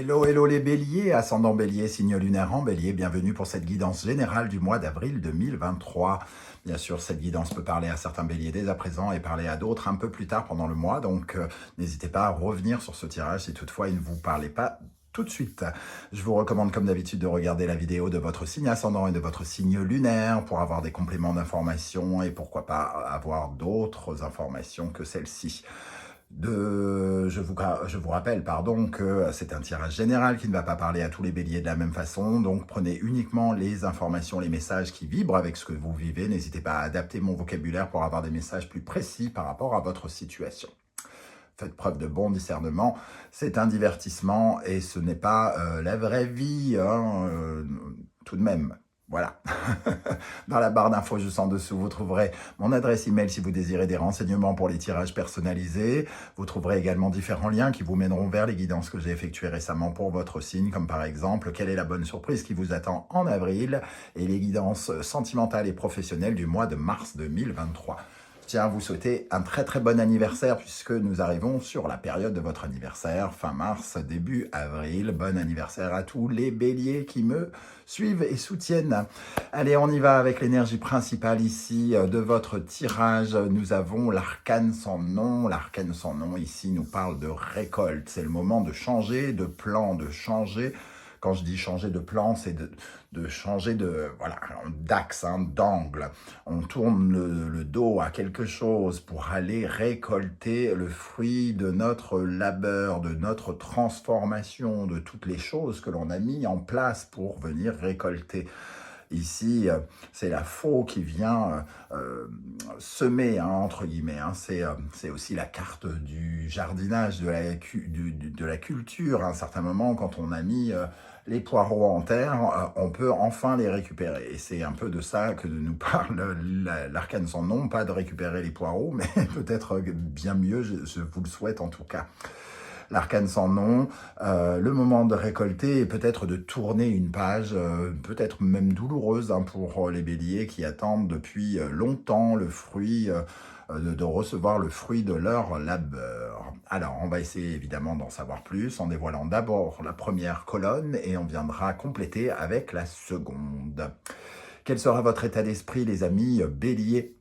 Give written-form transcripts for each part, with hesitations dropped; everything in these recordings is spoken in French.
Hello, hello les béliers, ascendant bélier, signe lunaire en bélier, bienvenue pour cette guidance générale du mois d'avril 2023. Bien sûr, cette guidance peut parler à certains béliers dès à présent et parler à d'autres un peu plus tard pendant le mois, donc n'hésitez pas à revenir sur ce tirage si toutefois il ne vous parlait pas tout de suite. Je vous recommande comme d'habitude de regarder la vidéo de votre signe ascendant et de votre signe lunaire pour avoir des compléments d'informations et pourquoi pas avoir d'autres informations que celles-ci. Je vous rappelle que c'est un tirage général qui ne va pas parler à tous les béliers de la même façon, donc prenez uniquement les informations, les messages qui vibrent avec ce que vous vivez. N'hésitez pas à adapter mon vocabulaire pour avoir des messages plus précis par rapport à votre situation. Faites preuve de bon discernement, c'est un divertissement et ce n'est pas la vraie vie, tout de même. Voilà. Dans la barre d'infos juste en dessous, vous trouverez mon adresse email si vous désirez des renseignements pour les tirages personnalisés. Vous trouverez également différents liens qui vous mèneront vers les guidances que j'ai effectuées récemment pour votre signe, comme par exemple, quelle est la bonne surprise qui vous attend en avril et les guidances sentimentales et professionnelles du mois de mars 2023. Je tiens à vous souhaiter un très bon anniversaire puisque nous arrivons sur la période de votre anniversaire, fin mars, début avril. Bon anniversaire à tous les béliers qui me suivent et soutiennent. Allez, on y va avec l'énergie principale ici de votre tirage. Nous avons l'arcane sans nom. L'arcane sans nom ici nous parle de récolte. C'est le moment de changer de plan, de changer. Quand je dis changer de plan, c'est de changer d'axe, d'angle. On tourne le dos à quelque chose pour aller récolter le fruit de notre labeur, de notre transformation, de toutes les choses que l'on a mis en place pour venir récolter. Ici, c'est la faux qui vient semer, entre guillemets. C'est aussi la carte du jardinage, de la culture. À un certain moment, quand on a mis les poireaux en terre, on peut enfin les récupérer. Et c'est un peu de ça que nous parle l'arcane sans nom. Pas de récupérer les poireaux, mais peut-être bien mieux, je vous le souhaite en tout cas. L'arcane sans nom, le moment de récolter et peut-être de tourner une page, peut-être même douloureuse pour les béliers qui attendent depuis longtemps le fruit, de recevoir le fruit de leur labeur. Alors, on va essayer évidemment d'en savoir plus en dévoilant d'abord la première colonne et on viendra compléter avec la seconde. Quel sera votre état d'esprit, les amis béliers,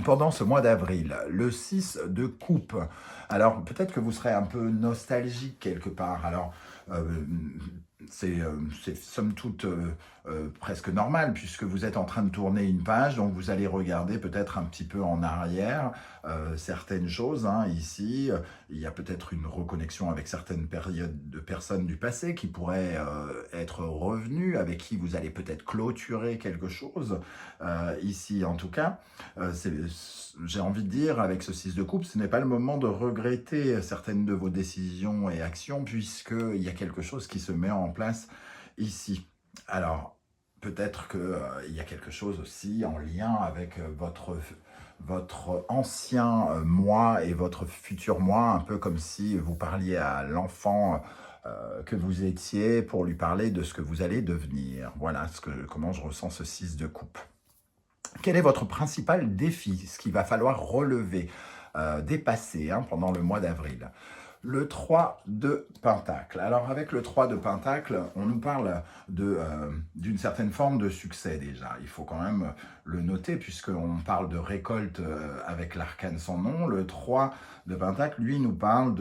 pendant ce mois d'avril? Le 6 de coupe. Alors, peut-être que vous serez un peu nostalgique quelque part. Alors, c'est somme toute presque normal puisque vous êtes en train de tourner une page, donc vous allez regarder peut-être un petit peu en arrière certaines choses. Ici, il y a peut-être une reconnexion avec certaines périodes de personnes du passé qui pourraient être revenues, avec qui vous allez peut-être clôturer quelque chose. Ici, en tout cas, j'ai envie de dire, avec ce 6 de coupe, ce n'est pas le moment de regretter certaines de vos décisions et actions puisqu'il y a quelque chose qui se met en place ici. Alors, peut-être qu'il y a quelque chose aussi en lien avec votre ancien moi et votre futur moi, un peu comme si vous parliez à l'enfant que vous étiez pour lui parler de ce que vous allez devenir. Voilà comment je ressens ce 6 de coupe. Quel est votre principal défi, ce qu'il va falloir relever, dépasser pendant le mois d'avril? Le 3 de Pentacle. Alors avec le 3 de Pentacle, on nous parle d'une certaine forme de succès déjà. Il faut quand même le noter puisqu'on parle de récolte avec l'arcane sans nom. Le 3 de Pentacle, lui, nous parle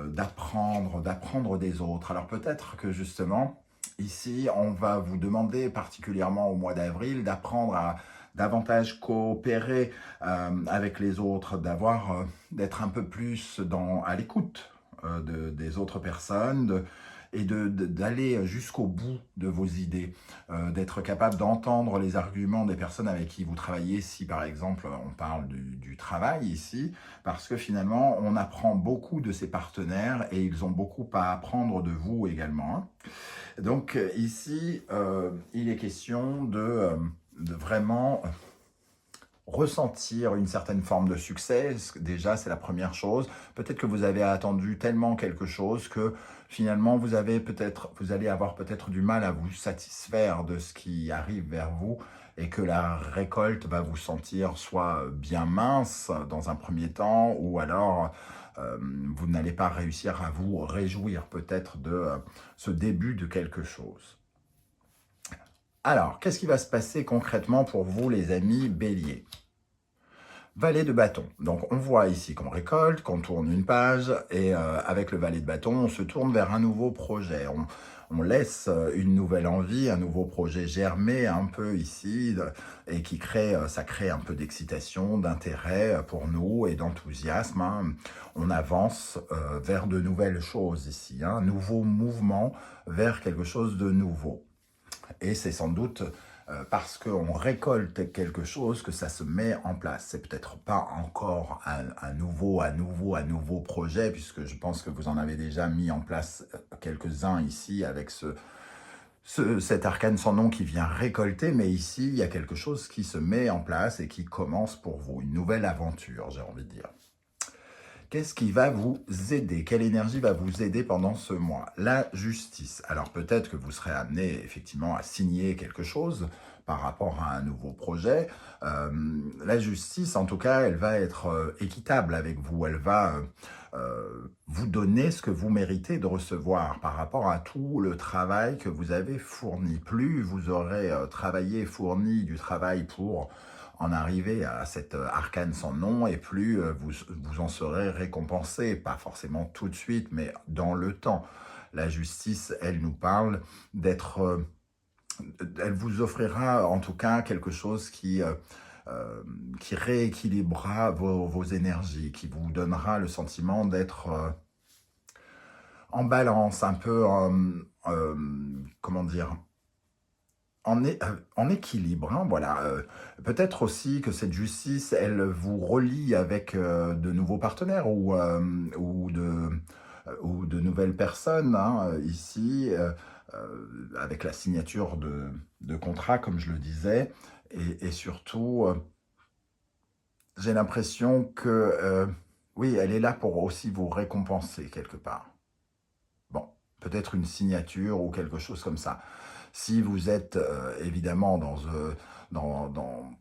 d'apprendre des autres. Alors peut-être que justement, ici, on va vous demander particulièrement au mois d'avril d'apprendre à davantage coopérer avec les autres, d'être un peu plus à l'écoute des autres personnes et d'aller jusqu'au bout de vos idées, d'être capable d'entendre les arguments des personnes avec qui vous travaillez, si par exemple on parle du travail ici, parce que finalement on apprend beaucoup de ses partenaires et ils ont beaucoup à apprendre de vous également. Donc ici, il est question de vraiment ressentir une certaine forme de succès. Déjà, c'est la première chose. Peut-être que vous avez attendu tellement quelque chose que finalement, vous allez avoir peut-être du mal à vous satisfaire de ce qui arrive vers vous et que la récolte va vous sentir soit bien mince dans un premier temps ou alors vous n'allez pas réussir à vous réjouir peut-être de ce début de quelque chose. Alors, qu'est-ce qui va se passer concrètement pour vous, les amis Bélier? Valet de bâton. Donc, on voit ici qu'on récolte, qu'on tourne une page, et avec le valet de bâton, on se tourne vers un nouveau projet. On laisse une nouvelle envie, un nouveau projet germer un peu ici, et qui crée, ça crée un peu d'excitation, d'intérêt pour nous et d'enthousiasme, hein. On avance vers de nouvelles choses ici, hein, un nouveau mouvement vers quelque chose de nouveau. Et c'est sans doute parce qu'on récolte quelque chose que ça se met en place. C'est peut-être pas encore un nouveau projet, puisque je pense que vous en avez déjà mis en place quelques-uns ici avec cet arcane sans nom qui vient récolter, mais ici, il y a quelque chose qui se met en place et qui commence pour vous, une nouvelle aventure, j'ai envie de dire. Qu'est-ce qui va vous aider? Quelle énergie va vous aider pendant ce mois? La justice. Alors peut-être que vous serez amené effectivement à signer quelque chose par rapport à un nouveau projet. La justice, en tout cas, elle va être équitable avec vous. Elle va vous donner ce que vous méritez de recevoir par rapport à tout le travail que vous avez fourni. Plus vous aurez travaillé, fourni du travail pour en arriver à cet arcane sans nom, et plus vous en serez récompensé, pas forcément tout de suite, mais dans le temps. La justice, elle nous parle d'être... elle vous offrira en tout cas quelque chose qui rééquilibrera vos énergies, qui vous donnera le sentiment d'être en balance, un peu, comment dire, en équilibre, hein, voilà. Peut-être aussi que cette justice, elle vous relie avec de nouveaux partenaires ou de nouvelles personnes, hein, ici, avec la signature de contrats, comme je le disais. Et surtout, j'ai l'impression que, oui, elle est là pour aussi vous récompenser quelque part. Bon, peut-être une signature ou quelque chose comme ça. Si vous êtes évidemment dans, dans,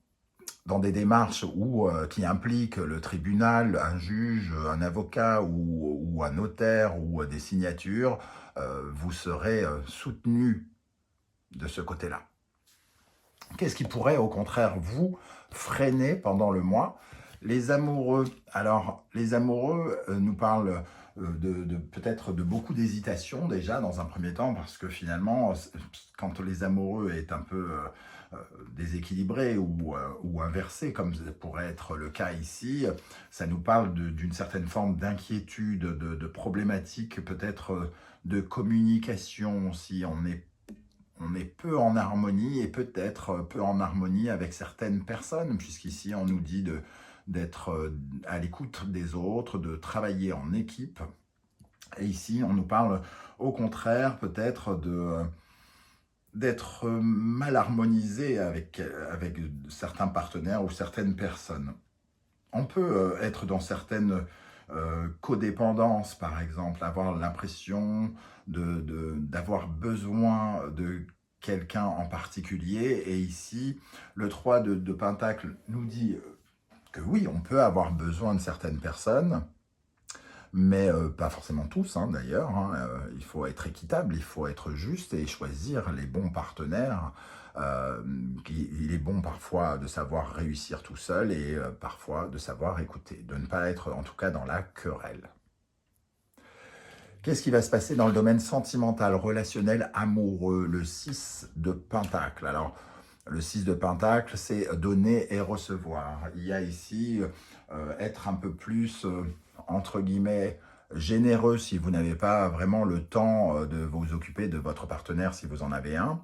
dans des démarches qui impliquent le tribunal, un juge, un avocat ou un notaire ou des signatures, vous serez soutenu de ce côté-là. Qu'est-ce qui pourrait au contraire vous freiner pendant le mois? Les amoureux. Alors, les amoureux nous parlent peut-être de beaucoup d'hésitation déjà dans un premier temps, parce que finalement, quand les amoureux est un peu déséquilibré ou inversé, comme ça pourrait être le cas ici, ça nous parle d'une certaine forme d'inquiétude, de problématiques peut-être de communication, si on est peu en harmonie et peut-être peu en harmonie avec certaines personnes, puisqu'ici on nous dit d'être à l'écoute des autres, de travailler en équipe. Et ici, on nous parle au contraire peut-être d'être mal harmonisé avec certains partenaires ou certaines personnes. On peut être dans certaines codépendances, par exemple, avoir l'impression d'avoir besoin de quelqu'un en particulier. Et ici, le 3 de Pentacle nous dit que oui, on peut avoir besoin de certaines personnes, mais pas forcément tous, hein, d'ailleurs. Hein, il faut être équitable, il faut être juste et choisir les bons partenaires. Il est bon parfois de savoir réussir tout seul et parfois de savoir écouter, de ne pas être en tout cas dans la querelle. Qu'est-ce qui va se passer dans le domaine sentimental, relationnel, amoureux? Le 6 de Pentacle. Alors, le 6 de Pentacle, c'est donner et recevoir. Il y a ici être un peu plus, entre guillemets, généreux si vous n'avez pas vraiment le temps de vous occuper de votre partenaire si vous en avez un.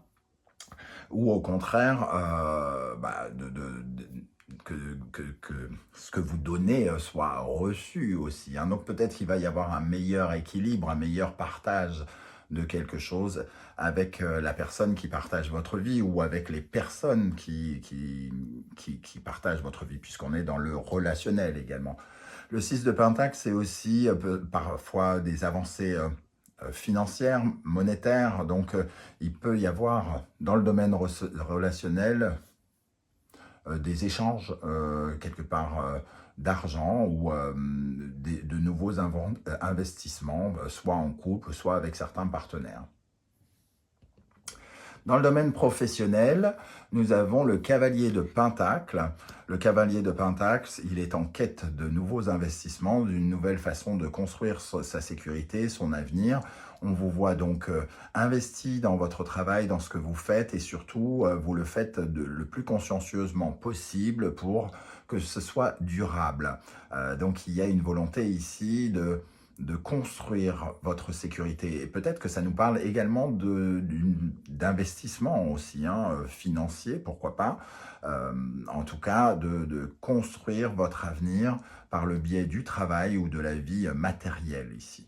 Ou au contraire, que ce que vous donnez soit reçu aussi, hein. Donc peut-être qu'il va y avoir un meilleur équilibre, un meilleur partage de quelque chose avec la personne qui partage votre vie ou avec les personnes qui partagent votre vie, puisqu'on est dans le relationnel également. Le 6 de Pentacle, c'est aussi parfois des avancées financières, monétaires. Donc, il peut y avoir, dans le domaine relationnel, des échanges quelque part d'argent ou de nouveaux investissements, soit en couple, soit avec certains partenaires. Dans le domaine professionnel, nous avons le cavalier de Pentacle. Le cavalier de Pentacle, il est en quête de nouveaux investissements, d'une nouvelle façon de construire sa sécurité, son avenir. On vous voit donc investi dans votre travail, dans ce que vous faites, et surtout, vous le faites le plus consciencieusement possible pour que ce soit durable. Donc, il y a une volonté ici de construire votre sécurité. Et peut-être que ça nous parle également d'investissement aussi, financier, pourquoi pas. En tout cas, de construire votre avenir par le biais du travail ou de la vie matérielle ici.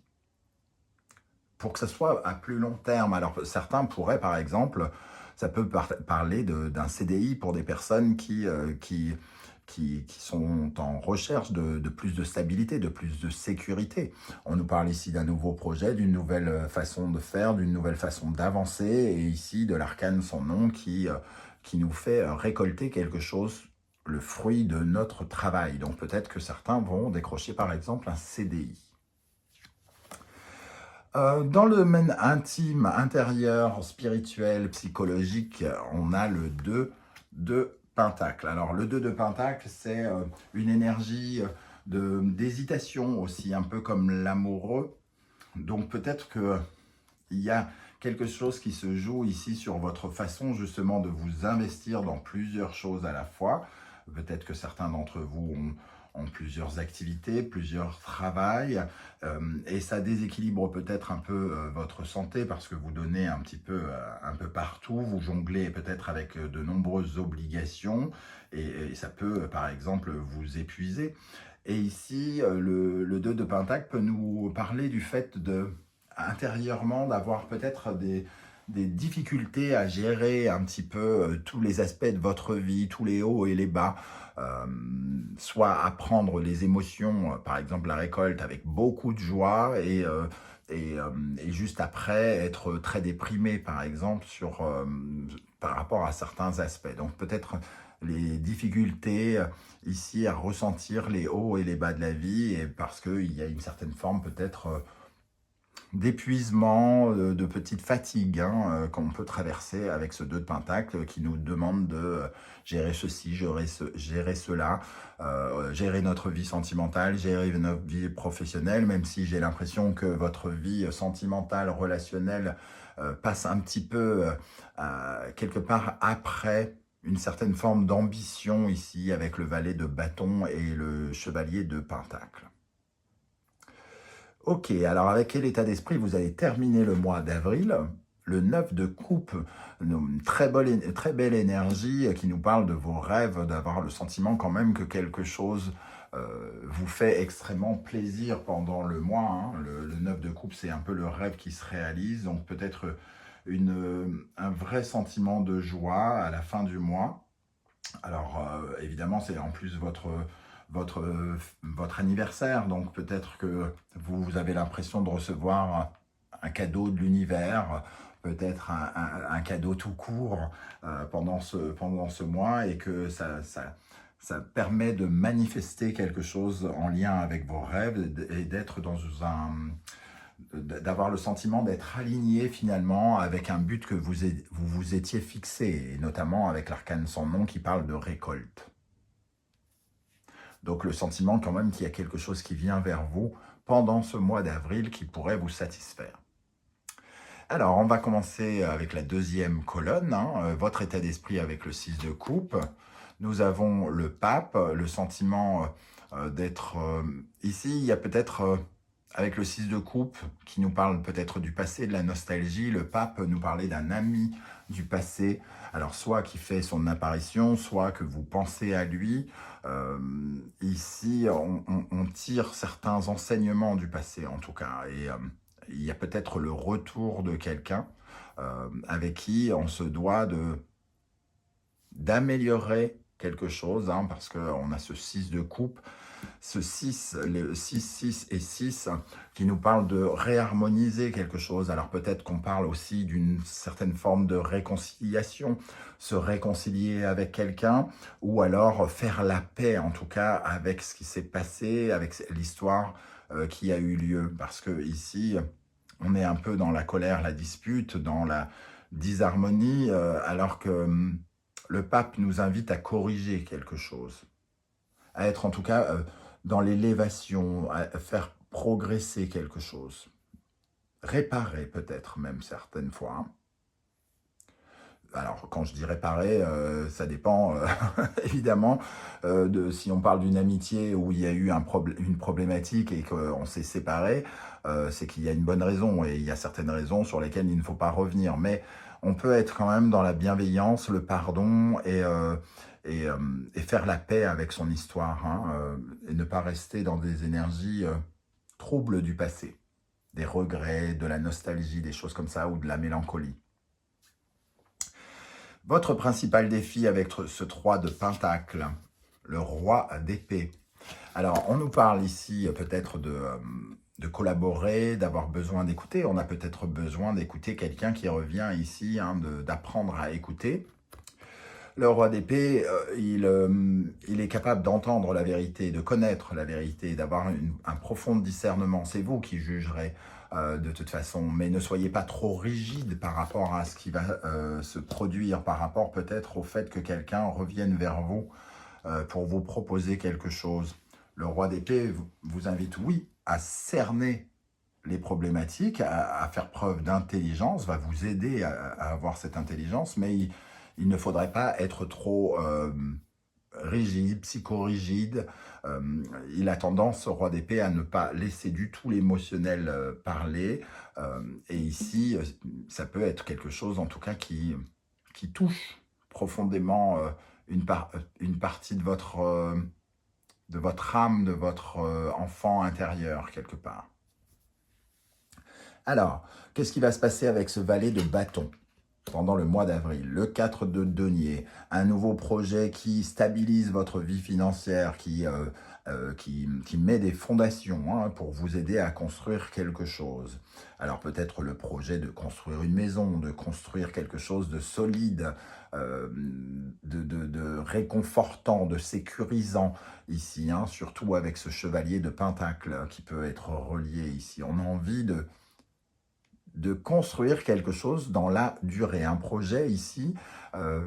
Pour que ce soit à plus long terme, alors certains pourraient par exemple, ça peut parler d'un CDI pour des personnes qui sont en recherche de plus de stabilité, de plus de sécurité. On nous parle ici d'un nouveau projet, d'une nouvelle façon de faire, d'une nouvelle façon d'avancer, et ici de l'arcane son nom qui nous fait récolter quelque chose, le fruit de notre travail. Donc peut-être que certains vont décrocher par exemple un CDI. Dans le domaine intime, intérieur, spirituel, psychologique, on a le 2 de Pentacle. Alors le 2 de Pentacle, c'est une énergie d'hésitation aussi, un peu comme l'amoureux. Donc peut-être qu'il y a quelque chose qui se joue ici sur votre façon justement de vous investir dans plusieurs choses à la fois. Peut-être que certains d'entre vous ont plusieurs activités, plusieurs travails, et ça déséquilibre peut-être un peu votre santé parce que vous donnez un peu partout, vous jonglez peut-être avec de nombreuses obligations et ça peut par exemple vous épuiser. Et ici, le 2 de Pentacle peut nous parler du fait intérieurement d'avoir peut-être des difficultés à gérer un petit peu tous les aspects de votre vie, tous les hauts et les bas, soit à prendre les émotions, par exemple la récolte, avec beaucoup de joie et juste après être très déprimé, par exemple, par rapport à certains aspects. Donc peut-être les difficultés ici à ressentir les hauts et les bas de la vie, et parce qu'il y a une certaine forme peut-être d'épuisement, de petite fatigue qu'on peut traverser avec ce 2 de Pentacle qui nous demande de gérer ceci, gérer cela, gérer notre vie sentimentale, gérer notre vie professionnelle, même si j'ai l'impression que votre vie sentimentale, relationnelle passe un petit peu quelque part après une certaine forme d'ambition ici avec le valet de bâton et le chevalier de Pentacle. Ok, alors avec quel état d'esprit vous allez terminer le mois d'avril? Le 9 de coupe, une très belle énergie qui nous parle de vos rêves, d'avoir le sentiment quand même que quelque chose vous fait extrêmement plaisir pendant le mois. Le 9 de coupe, c'est un peu le rêve qui se réalise, donc peut-être un vrai sentiment de joie à la fin du mois. Alors évidemment, c'est en plus votre anniversaire, donc peut-être que vous avez l'impression de recevoir un cadeau de l'univers, peut-être un cadeau tout court pendant ce mois, et que ça permet de manifester quelque chose en lien avec vos rêves et d'être d'avoir le sentiment d'être aligné finalement avec un but que vous étiez fixé, et notamment avec l'arcane sans nom qui parle de récolte. Donc le sentiment quand même qu'il y a quelque chose qui vient vers vous pendant ce mois d'avril qui pourrait vous satisfaire. Alors on va commencer avec la deuxième colonne, votre état d'esprit avec le 6 de coupe. Nous avons le pape, le sentiment d'être ici, il y a peut-être avec le 6 de coupe qui nous parle peut-être du passé, de la nostalgie. Le pape nous parlait d'un ami du passé, alors soit qui fait son apparition, soit que vous pensez à lui. Ici, on tire certains enseignements du passé en tout cas, et il y a peut-être le retour de quelqu'un avec qui on se doit d'améliorer quelque chose, hein, parce qu'on a ce 6 de coupe, ce 6, le 6, 6 et 6, qui nous parle de réharmoniser quelque chose. Alors peut-être qu'on parle aussi d'une certaine forme de réconciliation, se réconcilier avec quelqu'un, ou alors faire la paix, en tout cas, avec ce qui s'est passé, avec l'histoire qui a eu lieu. Parce que ici, on est un peu dans la colère, la dispute, dans la disharmonie, alors que le pape nous invite à corriger quelque chose, à être en tout cas dans l'élévation, à faire progresser quelque chose, réparer peut-être même certaines fois, hein. Alors, quand je dis réparer, ça dépend évidemment de si on parle d'une amitié où il y a eu une problématique et qu'on s'est séparés, c'est qu'il y a une bonne raison et il y a certaines raisons sur lesquelles il ne faut pas revenir. Mais on peut être quand même dans la bienveillance, le pardon et faire la paix avec son histoire, hein, et ne pas rester dans des énergies troubles du passé, des regrets, de la nostalgie, des choses comme ça ou de la mélancolie. Votre principal défi avec ce 3 de Pentacle, le roi d'épée. Alors, on nous parle ici peut-être de collaborer, d'avoir besoin d'écouter. On a peut-être besoin d'écouter quelqu'un qui revient ici, hein, d'apprendre à écouter. Le roi d'épée, il est capable d'entendre la vérité, de connaître la vérité, d'avoir un profond discernement. C'est vous qui jugerez de toute façon, mais ne soyez pas trop rigide par rapport à ce qui va se produire, par rapport peut-être au fait que quelqu'un revienne vers vous pour vous proposer quelque chose. Le roi d'épée vous invite, oui, à cerner les problématiques, à faire preuve d'intelligence, va vous aider à avoir cette intelligence, mais il ne faudrait pas être trop rigide, psychorigide. Il a tendance, ce roi d'épée, à ne pas laisser du tout l'émotionnel parler. Et ici, ça peut être quelque chose, en tout cas, qui touche profondément une partie de votre âme, de votre enfant intérieur, quelque part. Alors, qu'est-ce qui va se passer avec ce valet de bâton pendant le mois d'avril? Le 4 de denier, un nouveau projet qui stabilise votre vie financière, qui met des fondations, hein, pour vous aider à construire quelque chose. Alors peut-être le projet de construire une maison, de construire quelque chose de solide, de réconfortant, de sécurisant ici, hein, surtout avec ce chevalier de Pentacle qui peut être relié ici. On a envie de construire quelque chose dans la durée. Un projet ici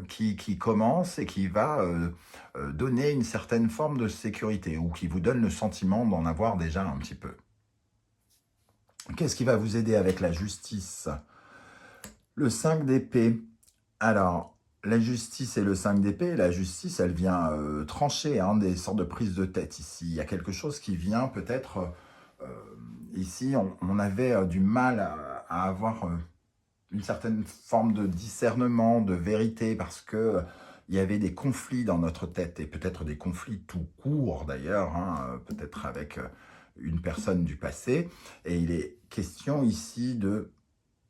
qui commence et qui va donner une certaine forme de sécurité ou qui vous donne le sentiment d'en avoir déjà un petit peu. Qu'est-ce qui va vous aider avec la justice? Le 5 d'épée. Alors, la justice et le 5 d'épée, la justice, elle vient trancher, hein, des sortes de prises de tête ici. Il y a quelque chose qui vient peut-être... ici, on avait du mal à avoir une certaine forme de discernement, de vérité, parce que il y avait des conflits dans notre tête, et peut-être des conflits tout court d'ailleurs, hein, peut-être avec une personne du passé. Et il est question ici de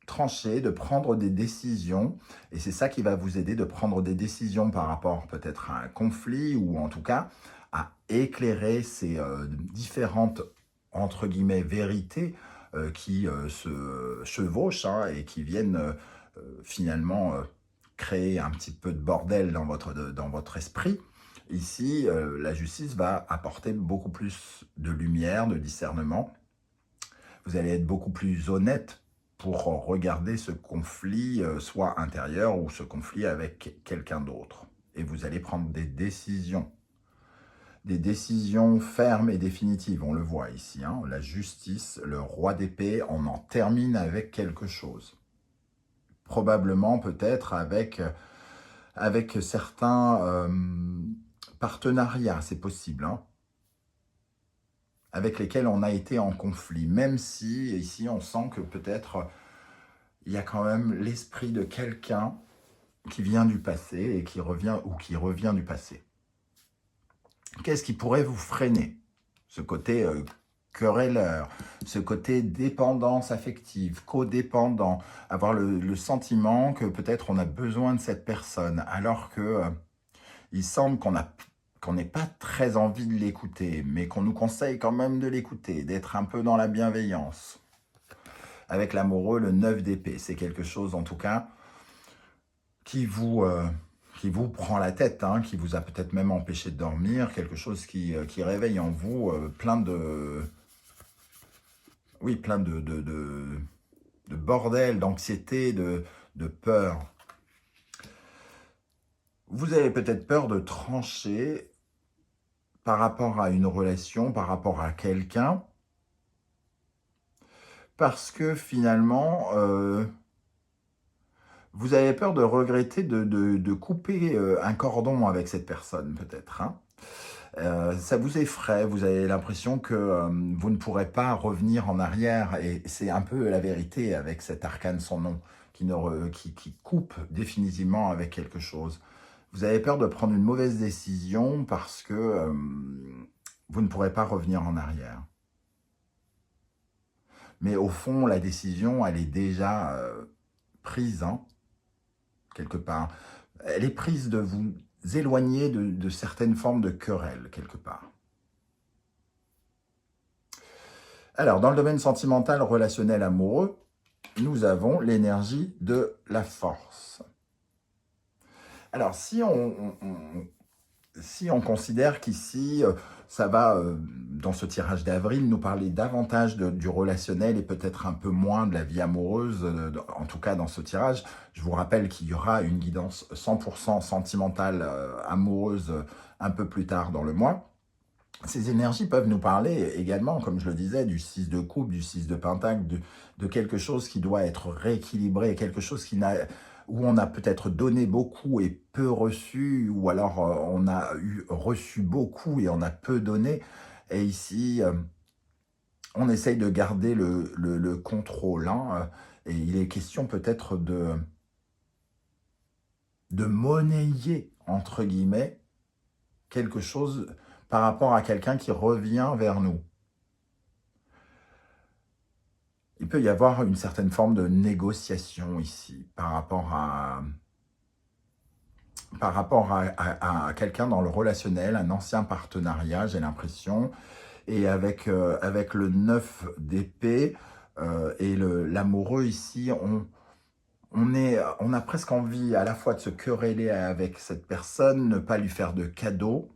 trancher, de prendre des décisions, et c'est ça qui va vous aider de prendre des décisions par rapport peut-être à un conflit, ou en tout cas à éclairer ces différentes entre guillemets vérités qui se chevauchent, hein, et qui viennent finalement créer un petit peu de bordel dans votre esprit. Ici, la justice va apporter beaucoup plus de lumière, de discernement. Vous allez être beaucoup plus honnête pour regarder ce conflit, soit intérieur ou ce conflit avec quelqu'un d'autre. Et vous allez prendre des décisions fermes et définitives. On le voit ici, hein, la justice, le roi d'épée, on en termine avec quelque chose. Probablement, peut-être, avec certains partenariats, c'est possible, hein, avec lesquels on a été en conflit, même si, ici, on sent que peut-être, il y a quand même l'esprit de quelqu'un qui vient du passé et qui revient du passé. Qu'est-ce qui pourrait vous freiner? Ce côté querelleur, ce côté dépendance affective, codépendant, avoir le sentiment que peut-être on a besoin de cette personne, alors que Il semble qu'on n'ait pas très envie de l'écouter, mais qu'on nous conseille quand même de l'écouter, d'être un peu dans la bienveillance. Avec l'amoureux, le 9 d'épée, c'est quelque chose en tout cas qui vous prend la tête, hein, qui vous a peut-être même empêché de dormir, quelque chose qui réveille en vous plein de... Oui, plein de bordel, d'anxiété, de peur. Vous avez peut-être peur de trancher par rapport à une relation, par rapport à quelqu'un, parce que finalement, vous avez peur de regretter de couper un cordon avec cette personne, peut-être. Hein. Ça vous effraie, vous avez l'impression que vous ne pourrez pas revenir en arrière, et c'est un peu la vérité avec cet arcane sans nom, qui coupe définitivement avec quelque chose. Vous avez peur de prendre une mauvaise décision parce que vous ne pourrez pas revenir en arrière. Mais au fond, la décision, elle est déjà prise, hein, quelque part. Elle est prise de vous éloigner de certaines formes de querelles, quelque part. Alors, dans le domaine sentimental, relationnel, amoureux, nous avons l'énergie de la force. Alors, si on considère qu'ici, ça va, dans ce tirage d'avril, nous parler davantage du relationnel et peut-être un peu moins de la vie amoureuse, en tout cas dans ce tirage, je vous rappelle qu'il y aura une guidance 100% sentimentale, amoureuse, un peu plus tard dans le mois. Ces énergies peuvent nous parler également, comme je le disais, du 6 de coupe, du 6 de pentacle, de quelque chose qui doit être rééquilibré, quelque chose où on a peut-être donné beaucoup et peu reçu, ou alors on a reçu beaucoup et on a peu donné. Et ici, on essaye de garder le contrôle. Hein, et il est question peut-être de monnayer, entre guillemets, quelque chose par rapport à quelqu'un qui revient vers nous. Il peut y avoir une certaine forme de négociation ici par rapport à quelqu'un dans le relationnel, un ancien partenariat, j'ai l'impression. Et avec le 9 d'épée et l'amoureux ici, on a presque envie à la fois de se quereller avec cette personne, ne pas lui faire de cadeaux,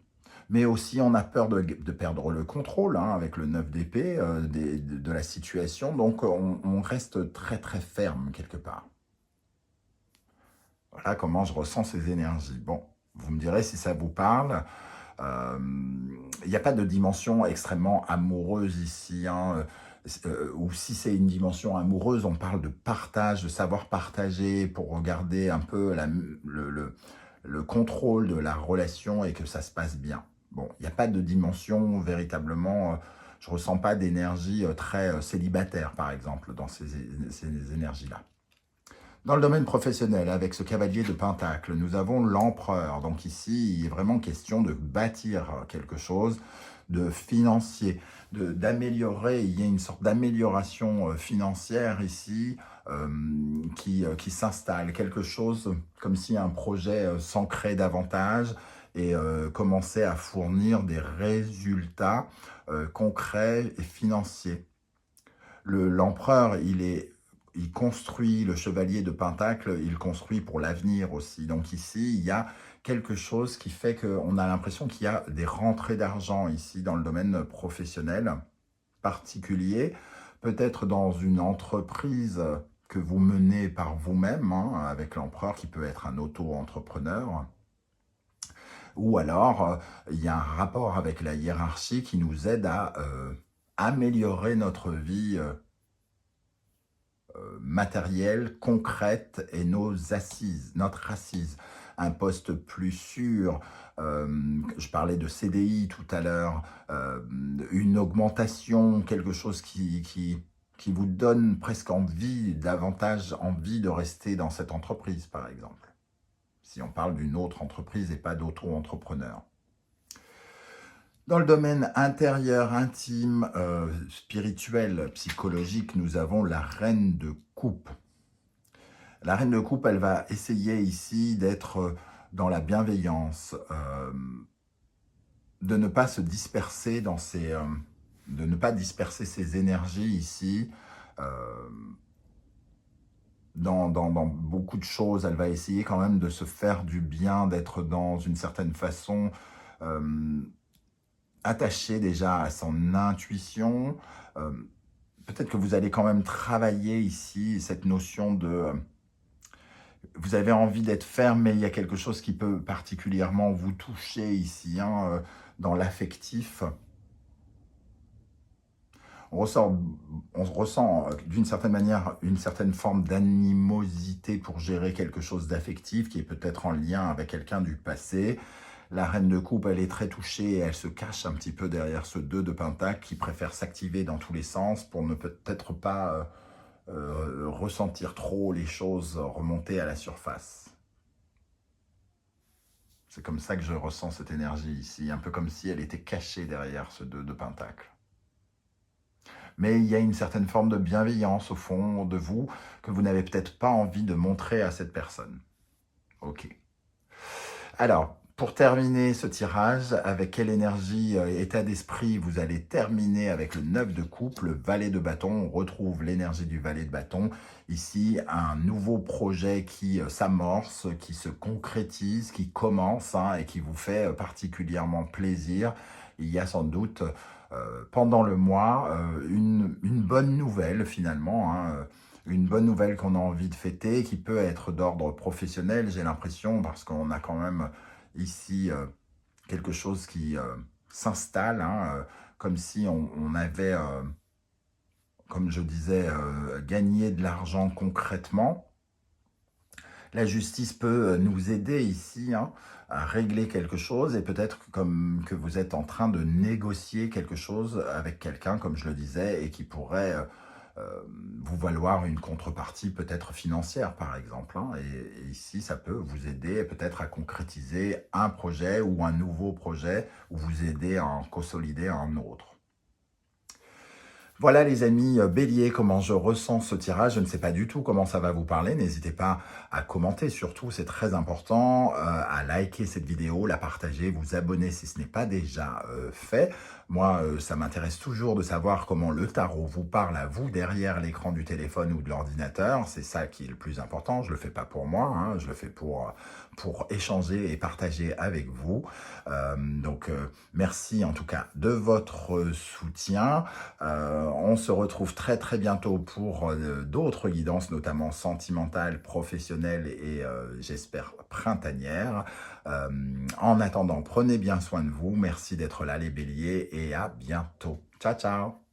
mais aussi on a peur de perdre le contrôle, hein, avec le 9 d'épée de la situation, donc on reste très très ferme quelque part. Voilà comment je ressens ces énergies. Bon, vous me direz si ça vous parle. Il n'y a pas de dimension extrêmement amoureuse ici, hein, ou si c'est une dimension amoureuse, on parle de partage, de savoir partager pour regarder un peu le contrôle de la relation et que ça se passe bien. Bon, il n'y a pas de dimension véritablement, je ne ressens pas d'énergie très célibataire, par exemple, dans ces énergies-là. Dans le domaine professionnel, avec ce cavalier de Pentacle, nous avons l'empereur. Donc ici, il est vraiment question de bâtir quelque chose de financier, d'améliorer. Il y a une sorte d'amélioration financière ici qui s'installe. Quelque chose comme si un projet s'ancrait davantage et commençait à fournir des résultats concrets et financiers. L'empereur, il construit, le chevalier de Pentacle, il construit pour l'avenir aussi. Donc ici, il y a quelque chose qui fait qu'on a l'impression qu'il y a des rentrées d'argent ici dans le domaine professionnel particulier, peut-être dans une entreprise que vous menez par vous-même, hein, avec l'empereur qui peut être un auto-entrepreneur, ou alors il y a un rapport avec la hiérarchie qui nous aide à améliorer notre vie matérielle, concrète et notre assise. Un poste plus sûr, je parlais de CDI tout à l'heure, une augmentation, quelque chose qui vous donne presque davantage envie de rester dans cette entreprise, par exemple. Si on parle d'une autre entreprise et pas d'auto-entrepreneur. Dans le domaine intérieur, intime, spirituel, psychologique, nous avons la reine de coupe. La reine de coupe, elle va essayer ici d'être dans la bienveillance, de ne pas se disperser de ne pas disperser ses énergies ici. euh, dans beaucoup de choses, elle va essayer quand même de se faire du bien, d'être dans une certaine façon euh, attachée déjà à son intuition. Euh, Peut-être que vous allez quand même travailler ici cette notion de... vous avez envie d'être ferme, mais il y a quelque chose qui peut particulièrement vous toucher ici, hein, dans l'affectif. On ressent, on ressent d'une certaine manière une certaine forme d'animosité pour gérer quelque chose d'affectif qui est peut-être en lien avec quelqu'un du passé. La reine de coupe, elle est très touchée et elle se cache un petit peu derrière ce 2 de pentacle qui préfère s'activer dans tous les sens pour ne peut-être pas ressentir trop les choses remonter à la surface. C'est comme ça que je ressens cette énergie ici, un peu comme si elle était cachée derrière ce 2 de pentacle. Mais il y a une certaine forme de bienveillance au fond de vous que vous n'avez peut-être pas envie de montrer à cette personne. Ok. Alors, pour terminer ce tirage, avec quelle énergie, état d'esprit vous allez terminer avec le 9 de coupe, le valet de bâton. On retrouve l'énergie du valet de bâton. Ici, un nouveau projet qui s'amorce, qui se concrétise, qui commence hein, et qui vous fait particulièrement plaisir. Il y a sans doute, pendant le mois, une bonne nouvelle finalement, hein, une bonne nouvelle qu'on a envie de fêter, qui peut être d'ordre professionnel, j'ai l'impression, parce qu'on a quand même ici quelque chose qui s'installe, hein, comme si on avait, comme je disais, gagné de l'argent concrètement. La justice peut nous aider ici hein, à régler quelque chose et peut-être comme que vous êtes en train de négocier quelque chose avec quelqu'un, comme je le disais, et qui pourrait vous valoir une contrepartie peut-être financière par exemple. Hein, et ici, ça peut vous aider peut-être à concrétiser un projet ou un nouveau projet ou vous aider à en consolider un autre. Voilà les amis, Bélier, comment je ressens ce tirage. Je ne sais pas du tout comment ça va vous parler. N'hésitez pas à commenter, surtout, c'est très important, à liker cette vidéo, la partager, vous abonner si ce n'est pas déjà fait. Moi, ça m'intéresse toujours de savoir comment le tarot vous parle à vous derrière l'écran du téléphone ou de l'ordinateur. C'est ça qui est le plus important. Je ne le fais pas pour moi, hein, je le fais pour échanger et partager avec vous. Donc, merci en tout cas de votre soutien. On se retrouve très très bientôt pour d'autres guidances, notamment sentimentales, professionnelles et j'espère printanières. En attendant, prenez bien soin de vous. Merci d'être là les béliers et à bientôt. Ciao, ciao!